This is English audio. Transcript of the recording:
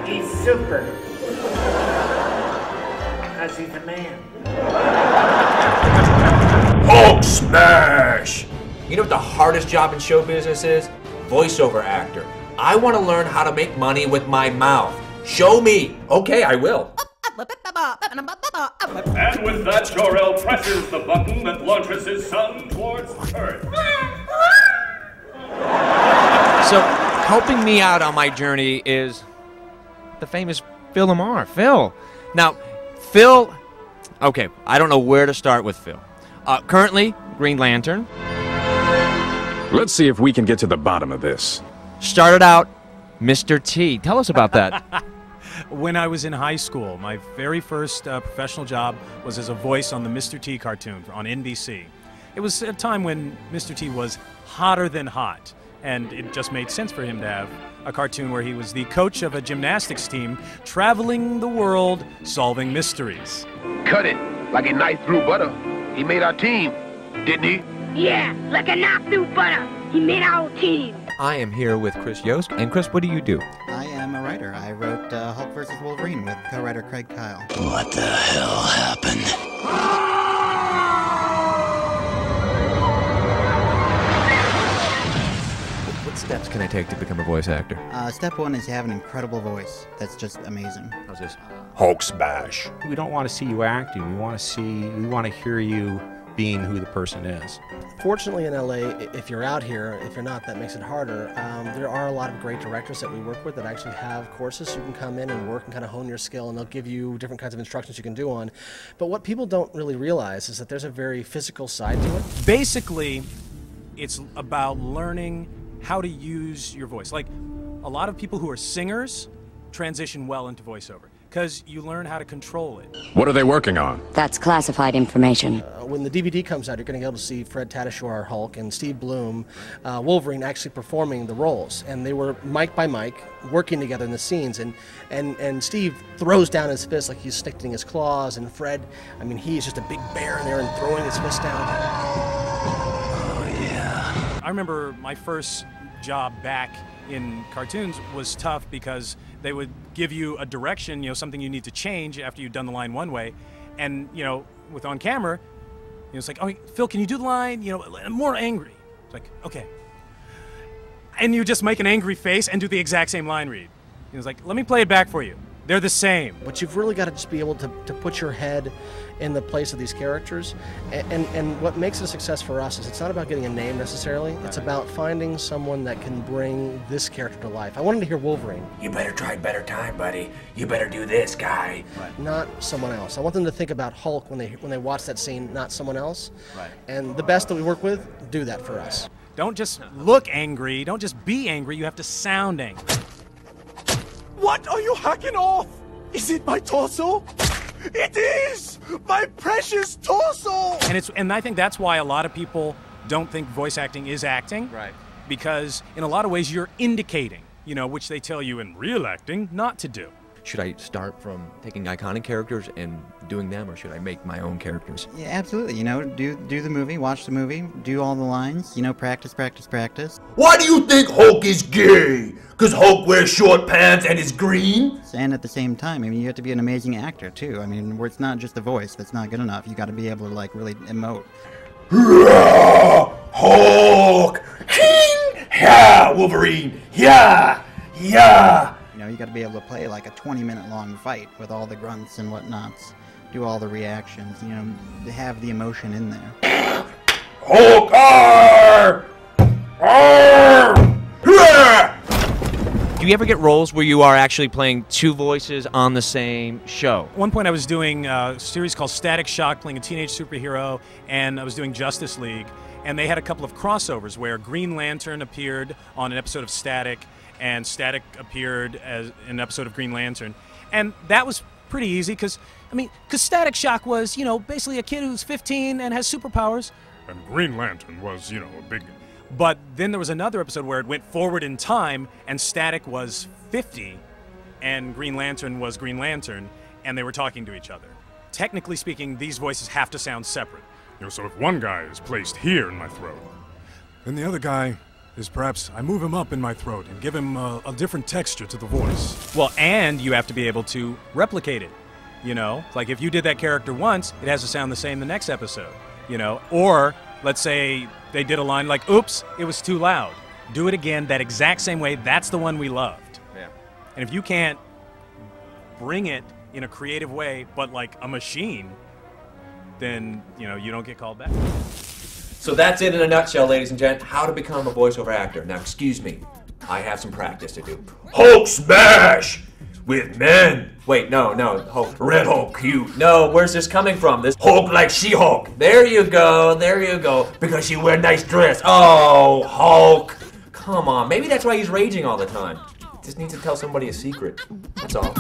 He's super. Because he's a man. Hulk smash! You know what the hardest job in show business is? Voiceover actor. I want to learn how to make money with my mouth. Show me. Okay, I will. And with that, Jor-El presses the button that launches his son towards Earth. So, helping me out on my journey is the famous Phil Lamarr. Phil. Now, Phil, okay, I don't know where to start with Phil. Currently, Green Lantern. Let's see if we can get to the bottom of this. Started out Mr. T. Tell us about that. When I was in high school, my very first professional job was as a voice on the Mr. T cartoon on NBC. It was a time when Mr. T was hotter than hot, and it just made sense for him to have a cartoon where he was the coach of a gymnastics team traveling the world solving mysteries. Cut it like a knife through butter. He made our team, didn't he? Yeah, like a knife through butter. He made our team. I am here with Chris Yost. And Chris, what do you do? I am a writer. I wrote Hulk vs. Wolverine with co-writer Craig Kyle. What the hell happened? What steps can I take to become a voice actor? Step one is you have an incredible voice. That's just amazing. How's this? Hulk smash. We don't want to see you acting. We want to hear you being who the person is. Fortunately in LA, if you're out here, if you're not, that makes it harder. There are a lot of great directors that we work with that actually have courses so you can come in and work and kind of hone your skill, and they'll give you different kinds of instructions you can do on. But what people don't really realize is that there's a very physical side to it. Basically, it's about learning how to use your voice. Like, a lot of people who are singers transition well into voiceover because you learn how to control it. What are they working on? That's classified information. When the DVD comes out, you're going to be able to see Fred Tatasciore, our Hulk, and Steve Bloom, Wolverine, actually performing the roles. And they were mic by mic, working together in the scenes. And Steve throws down his fist like he's sticking his claws. And Fred, I mean, he's just a big bear in there and throwing his fist down. Oh, yeah. I remember my first job back in cartoons was tough because they would give you a direction, something you need to change after you've done the line one way. And, with on camera, it's like, oh, Phil, can you do the line, more angry? It's like, okay. And you just make an angry face and do the exact same line read. It's like, let me play it back for you. They're the same. But you've really got to just be able to put your head in the place of these characters. And what makes it a success for us is it's not about getting a name necessarily. It's about finding someone that can bring this character to life. I wanted to hear Wolverine. You better try better time, buddy. You better do this, guy. Not someone else. I want them to think about Hulk when they watch that scene, not someone else. Right. And the best that we work with do that for us. Don't just look angry. Don't just be angry. You have to sound angry. What are you hacking off? Is it my torso? It is! My precious torso! And I think that's why a lot of people don't think voice acting is acting. Right. Because in a lot of ways you're indicating, which they tell you in real acting not to do. Should I start from taking iconic characters and doing them, or should I make my own characters? Yeah, absolutely. Do the movie, watch the movie, do all the lines, practice, practice, practice. Why do you think Hulk is gay? Because Hulk wears short pants and is green? And at the same time, you have to be an amazing actor, too. Where it's not just the voice that's not good enough. You got to be able to, really emote. Hulk! Yeah! Wolverine! Yeah! Yeah! You got to be able to play like a 20-minute long fight with all the grunts and whatnots. Do all the reactions, have the emotion in there. Hulk! Arr! Arr! Do you ever get roles where you are actually playing two voices on the same show? At one point I was doing a series called Static Shock, playing a teenage superhero, and I was doing Justice League. And they had a couple of crossovers where Green Lantern appeared on an episode of Static, and Static appeared as an episode of Green Lantern. And that was pretty easy because Static Shock was, basically a kid who's 15 and has superpowers. And Green Lantern was, a big... But then there was another episode where it went forward in time, and Static was 50, and Green Lantern was Green Lantern, and they were talking to each other. Technically speaking, these voices have to sound separate. So if one guy is placed here in my throat, then the other guy is perhaps I move him up in my throat and give him a different texture to the voice. Well, and you have to be able to replicate it. You know, like if you did that character once, it has to sound the same the next episode. You know, or let's say they did a line like, oops, it was too loud. Do it again that exact same way. That's the one we loved. Yeah. And if you can't bring it in a creative way, but like a machine, then, you know, you don't get called back. So that's it in a nutshell, ladies and gents, how to become a voiceover actor. Now, excuse me, I have some practice to do. Hulk smash with men. Wait, no, Hulk, Red Hulk, cute. No, where's this coming from? This Hulk like She-Hulk. There you go, because she wear nice dress. Oh, Hulk. Come on, maybe that's why he's raging all the time. Just needs to tell somebody a secret. That's all.